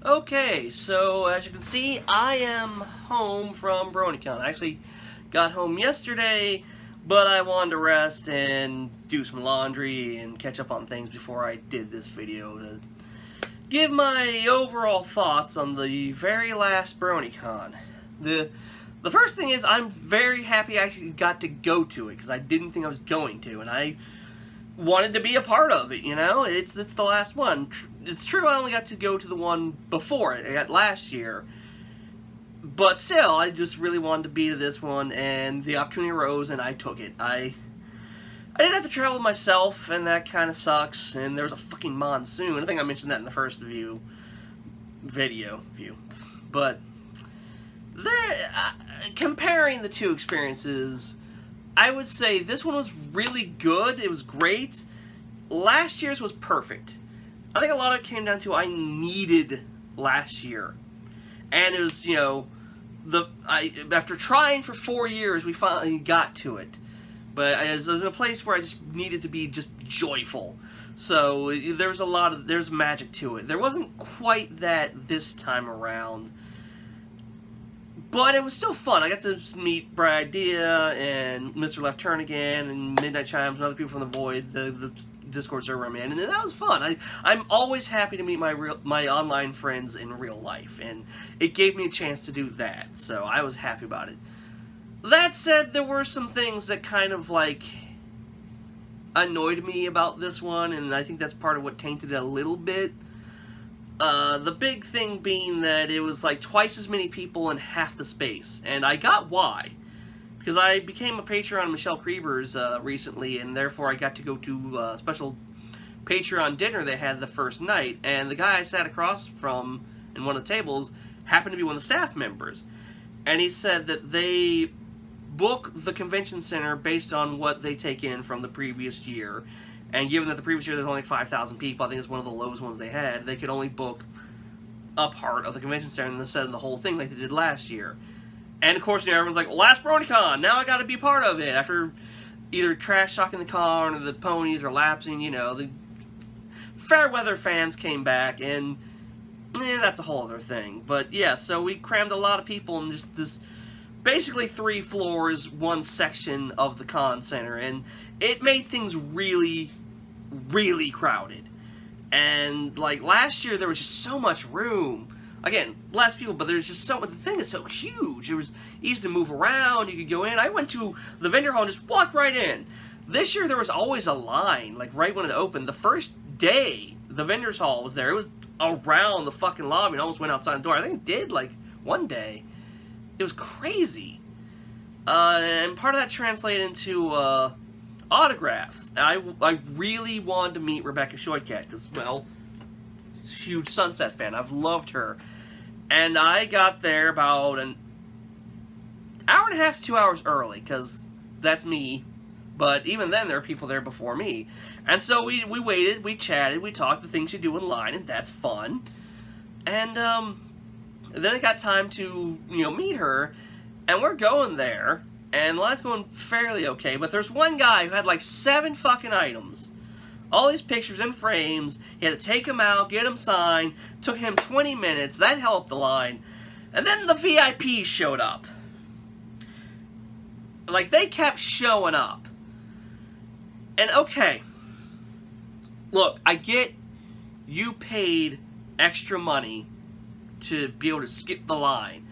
Okay, so as you can see, I am home from BronyCon. I actually got home yesterday, but I wanted to rest and do some laundry and catch up on things before I did this video to give my overall thoughts on the very last BronyCon. The first thing is I'm very happy I actually got to go to it because I didn't think I was going to, and I wanted to be a part of it, you know? It's the last one. It's true I only got to go to the one before it, I got last year. But still, I just really wanted to be to this one, and the opportunity arose, and I took it. I didn't have to travel myself, and that kind of sucks, and there was a fucking monsoon. I think I mentioned that in the first video. But, comparing the two experiences, I would say this one was really good. It was great. Last year's was perfect. I think a lot of it came down to I needed last year. And it was, you know, after trying for 4 years, we finally got to it. But I was in a place where I just needed to be just joyful. So there's magic to it. There wasn't quite that this time around. But it was still fun. I got to meet Brad Dia and Mr. Left Turn again, and Midnight Chimes, and other people from the Void, the Discord server I'm in, and that was fun. I'm always happy to meet my online friends in real life, and it gave me a chance to do that, so I was happy about it. That said, there were some things that kind of, like, annoyed me about this one, and I think that's part of what tainted it a little bit. The big thing being that it was like twice as many people in half the space, and I got why. Because I became a patron of Michelle Krieber's recently, and therefore I got to go to a special Patreon dinner they had the first night, and the guy I sat across from in one of the tables happened to be one of the staff members. And he said that they book the convention center based on what they take in from the previous year. And given that the previous year there's only 5,000 people, I think it's one of the lowest ones they had, they could only book a part of the convention center instead of the whole thing like they did last year. And of course, you know, everyone's like, well, last BronyCon, now I gotta be part of it. After either trash talking the con or the ponies or lapsing, you know, the fair weather fans came back, and that's a whole other thing. But yeah, so we crammed a lot of people in just this basically 3 floors, one section of the con center, and it made things really crowded. And like last year there was just so much room. Again, less people, but there's just so much. The thing is so huge. It was easy to move around. You could go in. I went to the vendor hall and just walked right in. This year there was always a line, like right when it opened. The first day the vendor's hall was there. It was around the fucking lobby and almost went outside the door. I think it did like one day. It was crazy. And part of that translated into autographs. I really wanted to meet Rebecca Shoycat because, well, huge Sunset fan. I've loved her. And I got there about an hour and a half to 2 hours early because that's me. But even then, there were people there before me. And so we waited, we chatted, we talked the things you do in line, and that's fun. And then it got time to, you know, meet her, and we're going there. And the line's going fairly okay, but there's one guy who had like 7 fucking items. All these pictures in frames. He had to take them out, get them signed. Took him 20 minutes. That helped the line. And then the VIPs showed up. Like, they kept showing up. And okay. Look, I get you paid extra money to be able to skip the line.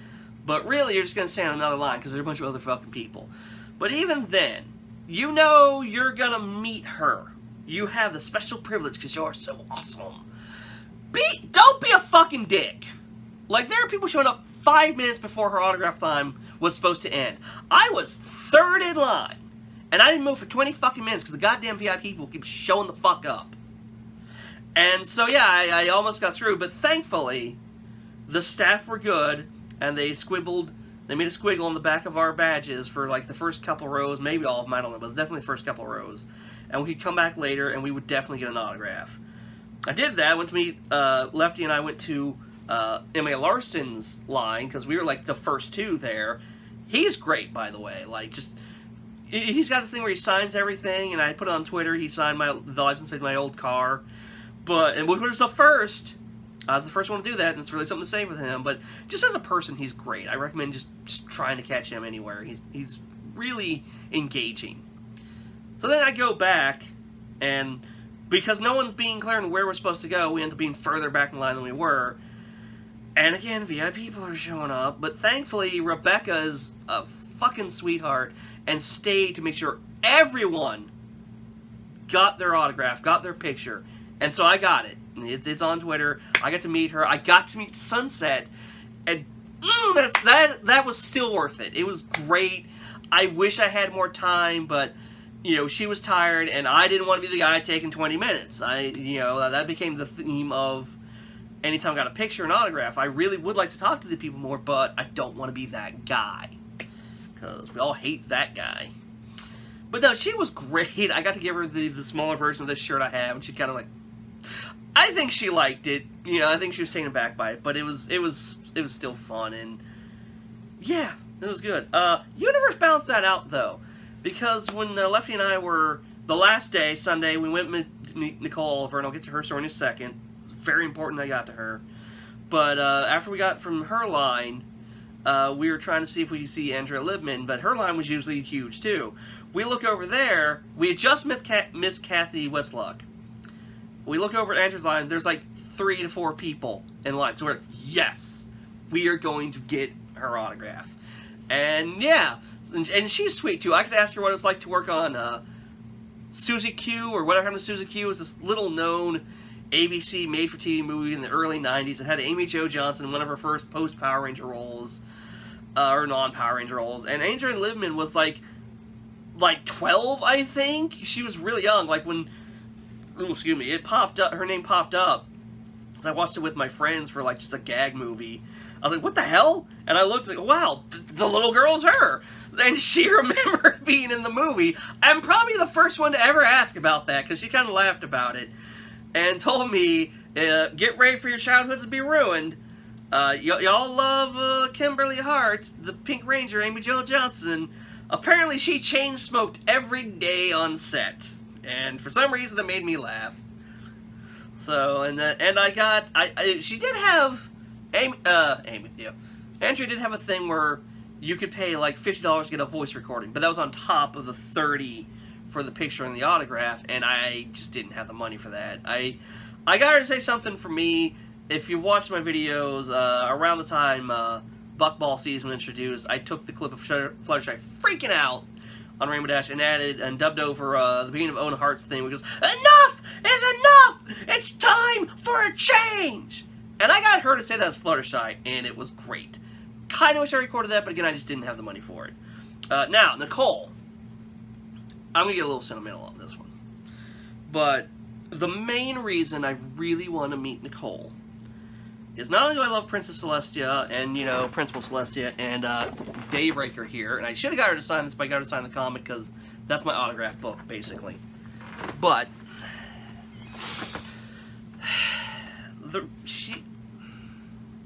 But really, you're just going to stand on another line because there's a bunch of other fucking people. But even then, you know you're going to meet her. You have the special privilege because you're so awesome. Don't be a fucking dick. Like, there are people showing up 5 minutes before her autograph time was supposed to end. I was third in line. And I didn't move for 20 fucking minutes because the goddamn VIP people keep showing the fuck up. And so, yeah, I almost got screwed. But thankfully, the staff were good. And they made a squiggle on the back of our badges for like the first couple rows, maybe all of them, I don't know, but it was definitely the first couple rows. And we could come back later and we would definitely get an autograph. I did that, I went to meet, Lefty and I went to M.A. Larson's line, because we were like the first 2 there. He's great, by the way, like just, he's got this thing where he signs everything, and I put it on Twitter, he signed the license plate of my old car. And which was the first I was the first one to do that, and it's really something to say with him. But just as a person, he's great. I recommend just trying to catch him anywhere. He's really engaging. So then I go back, and because no one's being clear on where we're supposed to go, we end up being further back in line than we were. And again, VIP people are showing up, but thankfully Rebecca is a fucking sweetheart and stayed to make sure everyone got their autograph, got their picture. And so I got it. It's on Twitter. I got to meet her. I got to meet Sunset, and that was still worth it. It was great. I wish I had more time, but you know, she was tired, and I didn't want to be the guy taking 20 minutes. That became the theme of anytime I got a picture and autograph. I really would like to talk to the people more, but I don't want to be that guy, because we all hate that guy. But no, she was great. I got to give her the smaller version of this shirt I have, and she kind of like, I think she liked it. You know, I think she was taken aback by it, but it was still fun, and yeah, it was good. Universe balanced that out though, because when Lefty and I were the last day, Sunday, we went to meet Nicole Oliver, and I'll get to her story in a second. It's very important I got to her. But after we got from her line, we were trying to see if we could see Andrea Libman, but her line was usually huge too. We look over there. We had just missed Kathy Westlock. We look over at Andrew's line, there's like 3 to 4 people in line. So we're like, yes, we are going to get her autograph. And yeah, and she's sweet too. I could ask her what it was like to work on Susie Q, or whatever happened to Susie Q. It was this little known ABC made-for-TV movie in the early 90s. It had Amy Jo Johnson in one of her first post-Power Ranger roles, or non-Power Ranger roles. And Andrea Libman was like 12, I think. She was really young, like when... excuse me, it popped up, her name popped up, because I watched it with my friends for like just a gag movie. I was like, what the hell? And I looked like, wow, the little girl's her. And she remembered being in the movie. I'm probably the first one to ever ask about that, because she kind of laughed about it, and told me, get ready for your childhood to be ruined. Y'all love Kimberly Hart, the Pink Ranger, Amy Jo Johnson. Apparently she chain smoked every day on set. And for some reason that made me laugh. So, she did have, Andrea did have a thing where you could pay like $50 to get a voice recording, but that was on top of the $30 for the picture and the autograph, and I just didn't have the money for that. I got her to say something for me. If you've watched my videos, around the time Buckball season was introduced, I took the clip of Fluttershy freaking out on Rainbow Dash and added and dubbed over the beginning of Owen Hart's thing, which goes, enough is enough! It's time for a change! And I got her to say that as Fluttershy, and it was great. Kind of wish I recorded that, but again, I just didn't have the money for it. Now, Nicole. I'm going to get a little sentimental on this one. But the main reason I really want to meet Nicole is not only do I love Princess Celestia and, you know, Principal Celestia and Daybreaker here, and I should have got her to sign this, but I got her to sign the comic because that's my autograph book, basically. But okay,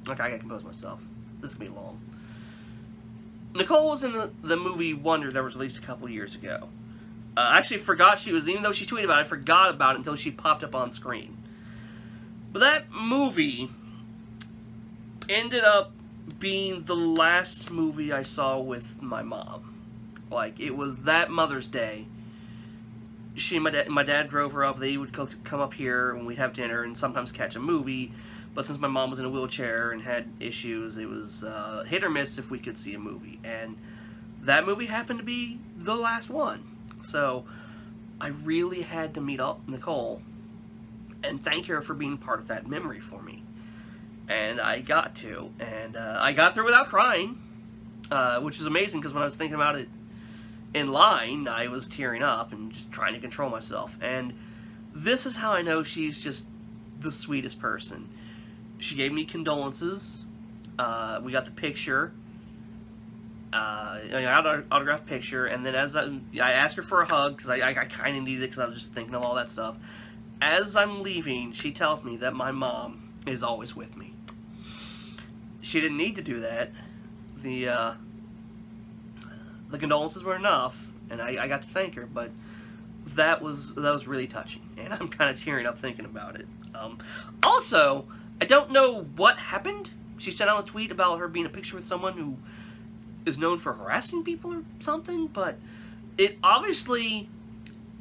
I gotta compose myself. This is gonna be long. Nicole was in the movie Wonder that was released a couple years ago. I actually forgot she was, even though she tweeted about it, I forgot about it until she popped up on screen. But that movie ended up being the last movie I saw with my mom. Like, it was that Mother's Day. She and my dad drove her up. They would come up here and we'd have dinner and sometimes catch a movie. But since my mom was in a wheelchair and had issues, it was hit or miss if we could see a movie. And that movie happened to be the last one. So I really had to meet up Nicole and thank her for being part of that memory for me. And I got to. And I got through without crying, which is amazing because when I was thinking about it in line, I was tearing up and just trying to control myself. And this is how I know she's just the sweetest person. She gave me condolences. We got the picture. I got an autographed picture, and then as I asked her for a hug, because I kind of needed it because I was just thinking of all that stuff. As I'm leaving, she tells me that my mom is always with me. She didn't need to do that. The condolences were enough, and I got to thank her, but that was really touching, and I'm kind of tearing up thinking about it. Also, I don't know what happened. She sent out a tweet about her being a picture with someone who is known for harassing people or something, but it obviously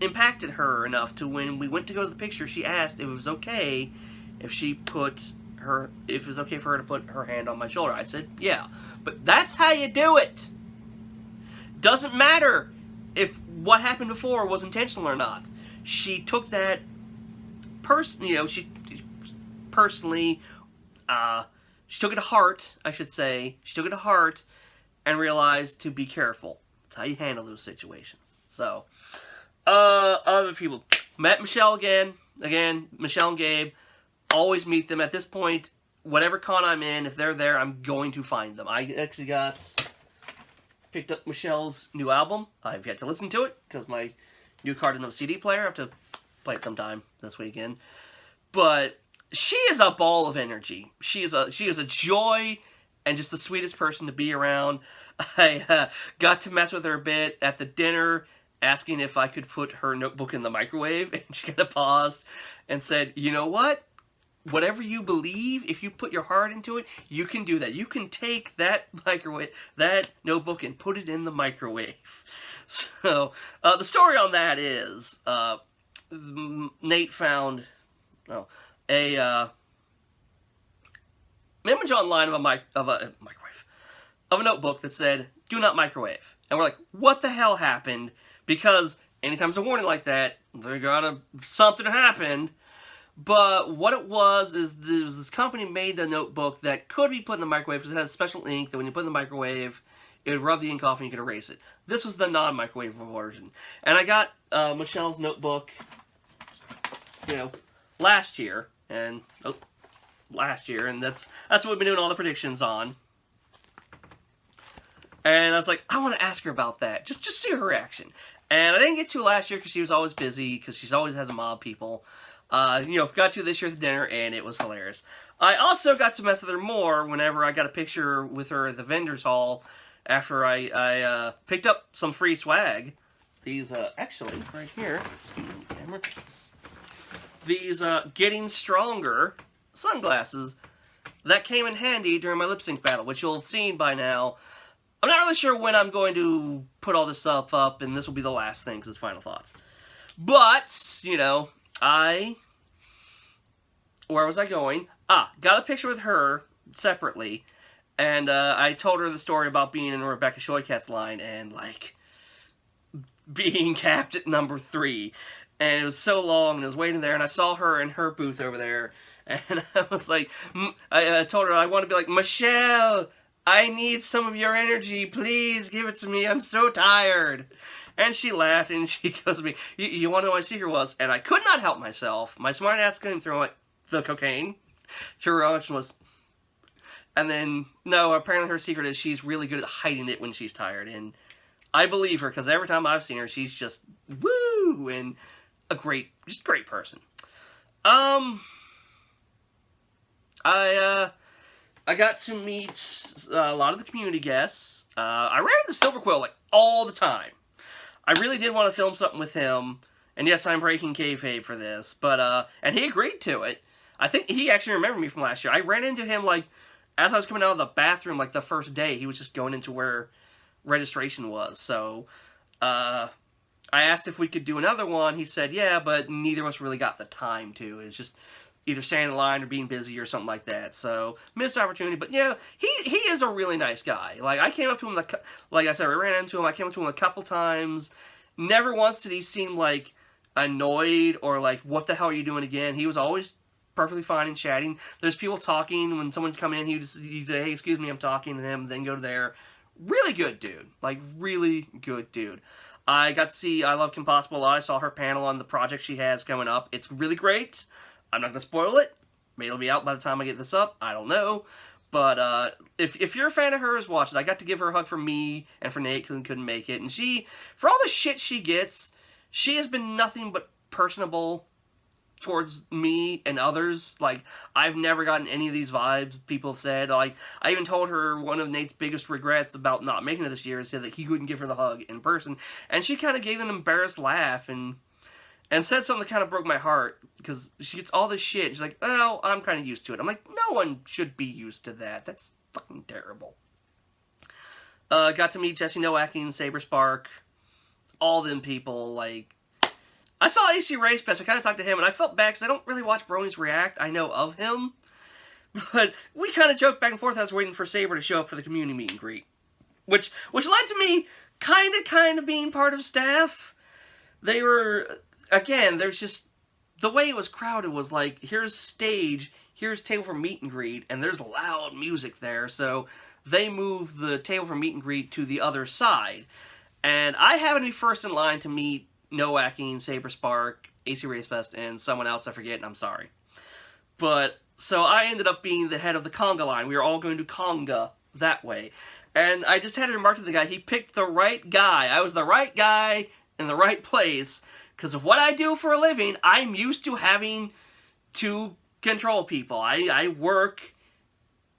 impacted her enough to when we went to go to the picture, she asked if it was okay if it was okay for her to put her hand on my shoulder. I said, yeah. But that's how you do it. Doesn't matter if what happened before was intentional or not. She took that she personally, she took it to heart, I should say. She took it to heart and realized to be careful. That's how you handle those situations. So, other people. Met Michelle again. Again, Michelle and Gabe. Always meet them. At this point, whatever con I'm in, if they're there, I'm going to find them. I actually picked up Michelle's new album. I've yet to listen to it, because my new car doesn't have a CD player. I have to play it sometime this weekend. But she is a ball of energy. She is a joy and just the sweetest person to be around. I got to mess with her a bit at the dinner, asking if I could put her notebook in the microwave, and she kind of paused and said, you know what? Whatever you believe, if you put your heart into it, you can do that. You can take that notebook and put it in the microwave. So, the story on that is, Nate found a image online of a notebook that said, do not microwave. And we're like, what the hell happened? Because anytime there's a warning like that, something happened. But what it was is this company made the notebook that could be put in the microwave because it has special ink that when you put it in the microwave, it would rub the ink off and you could erase it. This was the non-microwave version. And I got Michelle's notebook, last year, and that's what we've been doing all the predictions on. And I was like, I want to ask her about that, just see her reaction. And I didn't get to last year because she was always busy, because she always has a mob of people. Got to this year at the dinner, and it was hilarious. I also got to mess with her more whenever I got a picture with her at the vendor's hall after I picked up some free swag. These, actually, right here, excuse me, camera. These, Getting Stronger sunglasses that came in handy during my lip sync battle, which you'll have seen by now. I'm not really sure when I'm going to put all this stuff up, and this will be the last thing, because it's final thoughts. But, where was I going? Got a picture with her separately, and I told her the story about being in Rebecca Shoykat's line and, being capped at number 3. And it was so long, and I was waiting there, and I saw her in her booth over there, and I was like, I told her I want to be like, Michelle, I need some of your energy, please give it to me, I'm so tired. And she laughed, and she goes to me, you want to know what my secret was? And I could not help myself. My smart ass couldn't throw the cocaine. Her reaction was, and then, no, apparently her secret is she's really good at hiding it when she's tired. And I believe her, because every time I've seen her, she's just, woo, and just a great person. I got to meet a lot of the community guests. I ran into Silver-Quill, all the time. I really did want to film something with him, and yes, I'm breaking kayfabe for this, but, and he agreed to it. I think he actually remembered me from last year. I ran into him, as I was coming out of the bathroom, the first day. He was just going into where registration was, so, I asked if we could do another one. He said, yeah, but neither of us really got the time to. It's just either standing in line or being busy or something like that. So, missed opportunity. But, yeah, he is a really nice guy. I came up to him, like I said, I ran into him. I came up to him a couple times. Never once did he seem, annoyed or, what the hell are you doing again? He was always perfectly fine and chatting. There's people talking. When someone would come in, he'd say, hey, excuse me, I'm talking to them, then go to there. Really good dude. Really good dude. I got to see I Love Kim Possible a lot. I saw her panel on the project she has coming up. It's really great. I'm not going to spoil it. Maybe it'll be out by the time I get this up. I don't know. But if you're a fan of hers, watch it. I got to give her a hug from me and for Nate who couldn't make it. And she, for all the shit she gets, she has been nothing but personable towards me and others. I've never gotten any of these vibes people have said. I even told her one of Nate's biggest regrets about not making it this year is that he couldn't give her the hug in person. And she kind of gave an embarrassed laugh, and and said something that kind of broke my heart, because she gets all this shit. She's like, oh, I'm kind of used to it. I'm like, no one should be used to that. That's fucking terrible. Got to meet Jesse Nowak and Saber Spark. All them people, like... I saw AC Race Pass, I kind of talked to him, and I felt bad, because I don't really watch Bronies react. I know of him. But we kind of joked back and forth. I was waiting for Saber to show up for the community meet and greet. Which led to me kind of being part of staff. They were... Again, there's just... The way it was crowded was like, here's stage, here's table for meet and greet, and there's loud music there, so they moved the table for meet and greet to the other side. And I happened to be first in line to meet Nowacking, Saber Spark, AC Race Best, and someone else I forget, and I'm sorry. But, so I ended up being the head of the conga line. We were all going to conga that way. And I just had to remark to the guy, he picked the right guy. I was the right guy in the right place. Because of what I do for a living, I'm used to having to control people. I work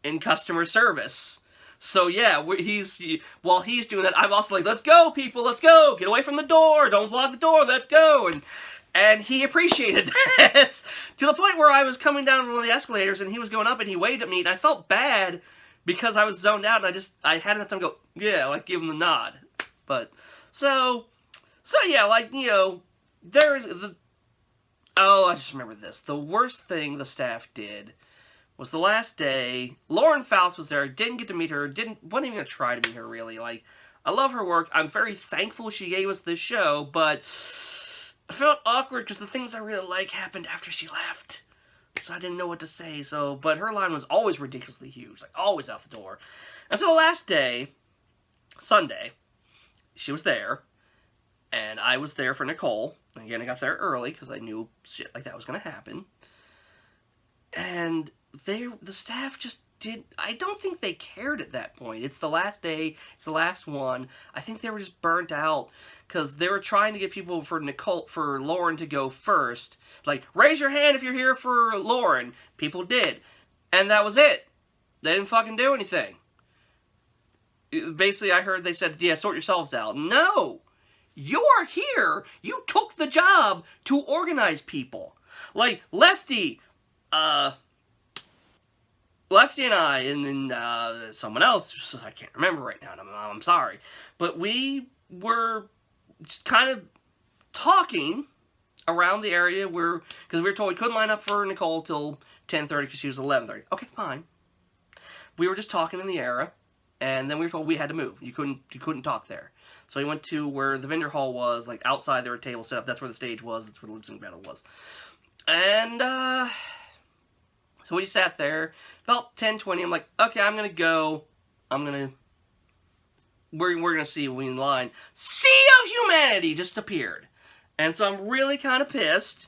in customer service. So yeah, while he's doing that, I'm also like, let's go, people, let's go. Get away from the door. Don't block the door. Let's go. And he appreciated that. To the point where I was coming down one of the escalators and he was going up and he waved at me. And I felt bad because I was zoned out and I had enough time to go, yeah, like give him the nod. But, so yeah, like, you know, I just remember this. The worst thing the staff did was the last day. Lauren Faust was there. Didn't get to meet her. Wasn't even going to try to meet her, really. Like, I love her work. I'm very thankful she gave us this show, but I felt awkward because the things I really like happened after she left. So I didn't know what to say. But her line was always ridiculously huge. Like, always out the door. And so the last day, Sunday, she was there. And I was there for Nicole. Again, I got there early because I knew shit like that was going to happen. And the staff just did... I don't think they cared at that point. It's the last day. It's the last one. I think they were just burnt out because they were trying to get people for Lauren to go first. Like, raise your hand if you're here for Lauren. People did. And that was it. They didn't fucking do anything. Basically, I heard they said, yeah, sort yourselves out. No! You are here. You took the job to organize people. Like, Lefty and I, and then someone else, I can't remember right now, I'm sorry. But we were just kind of talking around the area because we were told we couldn't line up for Nicole till 10:30 because she was 11:30. Okay, fine. We were just talking in the area, and then we were told we had to move. You couldn't talk there. So we went to where the vendor hall was, like outside there were tables set up. That's where the stage was. That's where the lip sync battle was. And so we sat there. About 10:20, I'm like, okay, I'm gonna go. We're gonna see we in line. Sea of Humanity just appeared, and so I'm really kind of pissed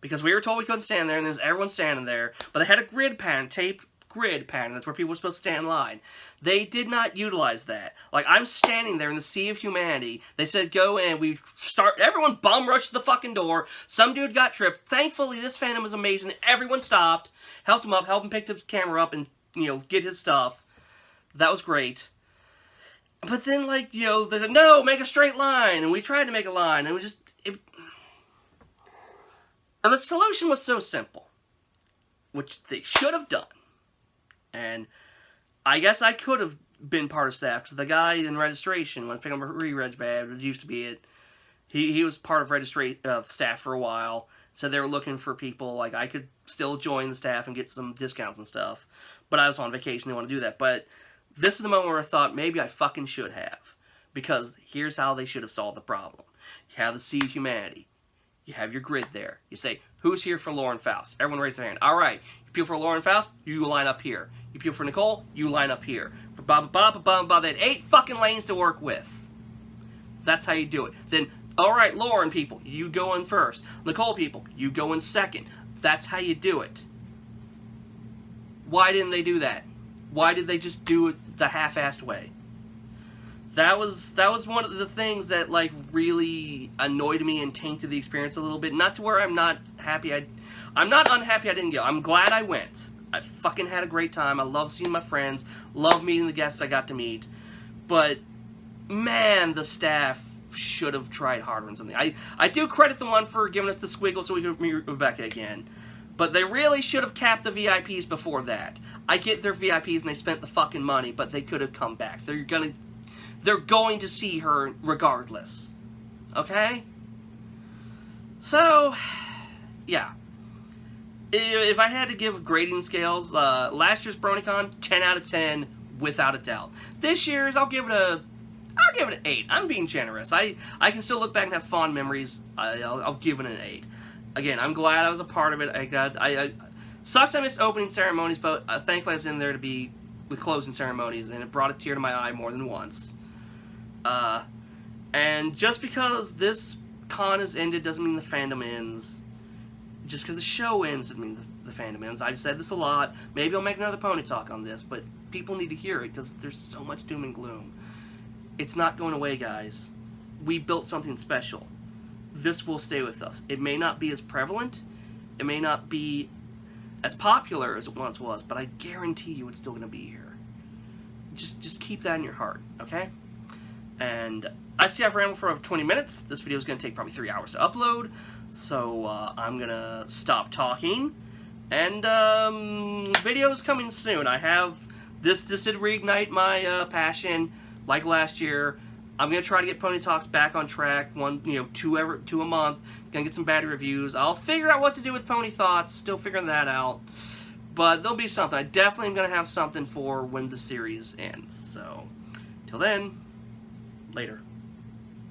because we were told we couldn't stand there, and there's everyone standing there. But they had a grid pattern, taped grid pattern. That's where people were supposed to stand in line. They did not utilize that. Like, I'm standing there in the Sea of Humanity. They said go in. Everyone bum rushed the fucking door. Some dude got tripped. Thankfully, this fandom was amazing. Everyone stopped, helped him up, helped him pick the camera up and, you know, get his stuff. That was great. But then, like, you know, they said, no, make a straight line. And we tried to make a line. And and the solution was so simple, which they should have done. And I guess I could have been part of staff, because the guy in registration, when I was picking up a re-reg badge, it used to be it, he was part of staff for a while, so they were looking for people, like, I could still join the staff and get some discounts and stuff, but I was on vacation, didn't want to do that. But this is the moment where I thought, maybe I fucking should have, because here's how they should have solved the problem. You have the Sea of Humanity. You have your grid there. You say, who's here for Lauren Faust? Everyone raise their hand. All right. You people for Lauren Faust, you line up here. You people for Nicole, you line up here. For They had 8 fucking lanes to work with. That's how you do it. Then, all right, Lauren people, you go in first. Nicole people, you go in second. That's how you do it. Why didn't they do that? Why did they just do it the half-assed way? That was one of the things that, like, really annoyed me and tainted the experience a little bit. Not to where I'm not happy. I'm not unhappy I didn't go. I'm glad I went. I fucking had a great time. I love seeing my friends. Love meeting the guests I got to meet. But, man, the staff should have tried harder on something. I do credit them on for giving us the squiggle so we could meet Rebecca again. But they really should have capped the VIPs before that. I get they're VIPs and they spent the fucking money, but they could have come back. They're going to see her regardless. Okay? So, yeah. If I had to give grading scales, last year's BronyCon, 10 out of 10, without a doubt. This year's, I'll give it an 8. I'm being generous. I can still look back and have fond memories. I'll give it an 8. Again, I'm glad I was a part of it. I sucks I missed opening ceremonies, but thankfully I was in there to be with closing ceremonies, and it brought a tear to my eye more than once. And just because this con has ended doesn't mean the fandom ends. Just because the show ends doesn't mean the fandom ends. I've said this a lot. Maybe I'll make another Pony Talk on this, but people need to hear it because there's so much doom and gloom. It's not going away, guys. We built something special. This will stay with us. It may not be as prevalent. It may not be as popular as it once was, but I guarantee you it's still going to be here. Just keep that in your heart, okay? And I see I've rambled for over 20 minutes. This video is going to take probably 3 hours to upload, so I'm going to stop talking. And videos coming soon. I have this did reignite my passion like last year. I'm going to try to get Pony Talks back on track, two a month. Gonna get some bad reviews. I'll figure out what to do with Pony Thoughts, still figuring that out. But there'll be something. I definitely am going to have something for when the series ends. So, till then, later.